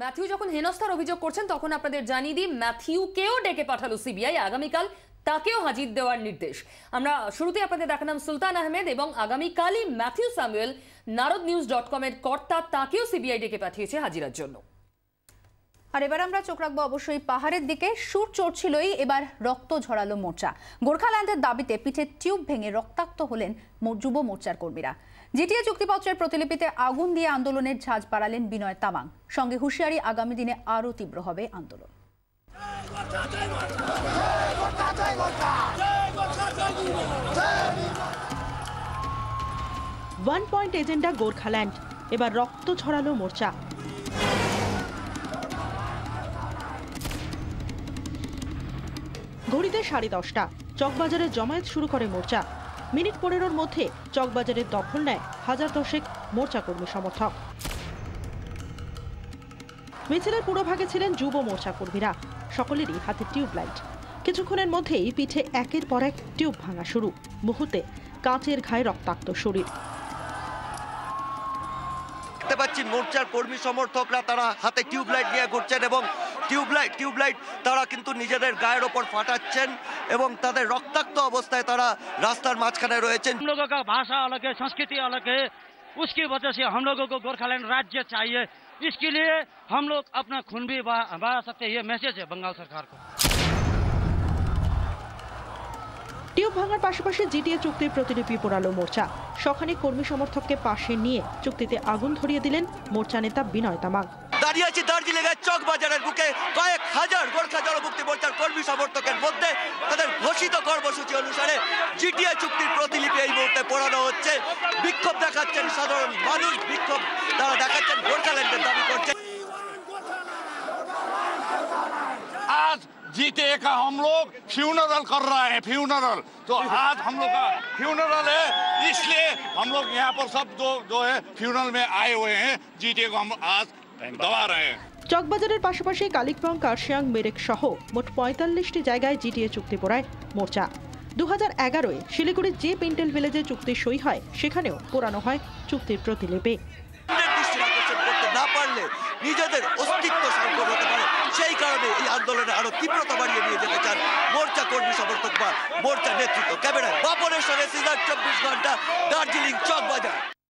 Matthew যখন হেনস্থার অভিযোগ করছেন তখন আপনাদের জানিয়ে দিই ম্যাথিউকেও ডেকে পাঠালো সিবিআই। আগামীকাল তাকেও হাজির দেওয়ার নির্দেশ। আমরা শুরুতে আপনাদের দেখালাম সুলতান আহমেদ এবং আগামীকালই ম্যাথিউ স্যামুয়েল narodnews.com এর কর্তা, তাকেও সিবিআই ডেকে পাঠিয়েছে হাজিরার জন্য। আর এবার আমরা চোখ রাখবো অবশ্যই পাহাড়ের দিকে। সুর চড়ছিলই, এবার রক্ত ঝরালো মোর্চা। গোর্খাল্যান্ডের দাবিতে পিঠে টিউব ভেঙে রক্তাক্ত হলেন যুব মোর্চার কর্মীরা। জিটিএ চুক্তিপত্রের প্রতিলিপিতে আগুন দিয়ে আন্দোলনের ঝাঁজ বাড়ালেন বিনয় তামাং। সঙ্গে হুঁশিয়ারি, আগামী দিনে আরও তীব্র হবে আন্দোলন। ওয়ান পয়েন্ট এজেন্ডা গোর্খাল্যান্ড, এবার রক্ত ছড়ালো মোর্চা। ঘড়িতে 10:30, চকবাজারে জমায়েত শুরু করে মোর্চা। মিনিট 15-র মধ্যে চকবাজারের দখল নেয় 1000 মোর্চা কর্মী সমর্থক। মিছিলের পুরোভাগে ছিলেন যুব মোর্চা কর্মীরা, সকলেরই হাতে টিউবলাইট। কিছুক্ষণের মধ্যেই পিঠে একের পর এক টিউব ভাঙা শুরু, মুহূর্তে কাঁচের ঘায়ে রক্তাক্ত শরীর। দেখতে পাচ্ছি মোর্চার কর্মী সমর্থকরা তারা হাতে টিউবলাইট নিয়ে ঘুরছেন এবং টিউবলাইট তারা কিন্তু নিজেদের গায়ের ওপর ফাটাচ্ছেন এবং তাদের রক্তাক্ত অবস্থায় তারা রাস্তার মাঝখানে রয়েছেন। हम लोगों का भाषा अलग है, संस्कृति अलग है, उसकी वजह से हम लोगों को गोरखालैंड राज्य चाहिए। इसके लिए हम लोग अपना खून भी बहा सकते हैं। ये मैसेज है बंगाल सरकार को। টিউব ভাঙার পাশাপাশি জিটিএ চুক্তির প্রতিলিপি পোড়ালো মোর্চা। শখানেক কর্মী সমর্থককে পাশে নিয়ে চুক্তিতে আগুন ধরিয়ে দিলেন মোর্চা নেতা বিনয় তামাং। দাঁড়িয়ে আছি দার্জিলিংয়ের চকবাজারের বুকে। কয়েক হাজার গোর্খা জনমুক্তি মোর্চার কর্মী সমর্থকের মধ্যে তাদের ঘোষিত কর্মসূচি অনুসারে জিটিএ চুক্তির প্রতিলিপি এই মুহূর্তে পোড়ানো হচ্ছে। বিক্ষোভ দেখাচ্ছেন সাধারণ মানুষ, বিক্ষোভ তারা দেখাচ্ছেন, গোর্খাল্যান্ডের দাবি করছেন। आज जीटीए का हम लोग फ्यूनरल कर रहे हैं, फ्यूनरल। तो आज हम लोग का फ्यूनरल है, इसलिए हम लोग यहाँ पर सब जो है फ्यूनरल में आए हुए हैं। जीटीए को हम आज दबा रहे हैं। চকবাজারের পাশাপাশি কালিম্পং, কার্শিয়াং, মেরেক সহ মোট 45টি জায়গায় জিটিএ চুক্তি পোড়ায় মোর্চা। 2011-এ শিলিগুড়ির যে পেন্টেল ভিলেজে চুক্তি সই হয়, সেখানেও পোড়ানো হয় চুক্তির প্রতিলিপি। না পারলে নিজেদের অস্তিত্ব সংকট হতে পারে, সেই কারণে এই আন্দোলনে আরো তীব্রতা বাড়িয়ে নিয়ে যেতে চান মোর্চা কর্মী সমর্থক বা মোর্চা নেতৃত্ব। ক্যামেরায় বাপনের সঙ্গে সিজার, 24 ঘন্টা, দার্জিলিং, চকবাজার।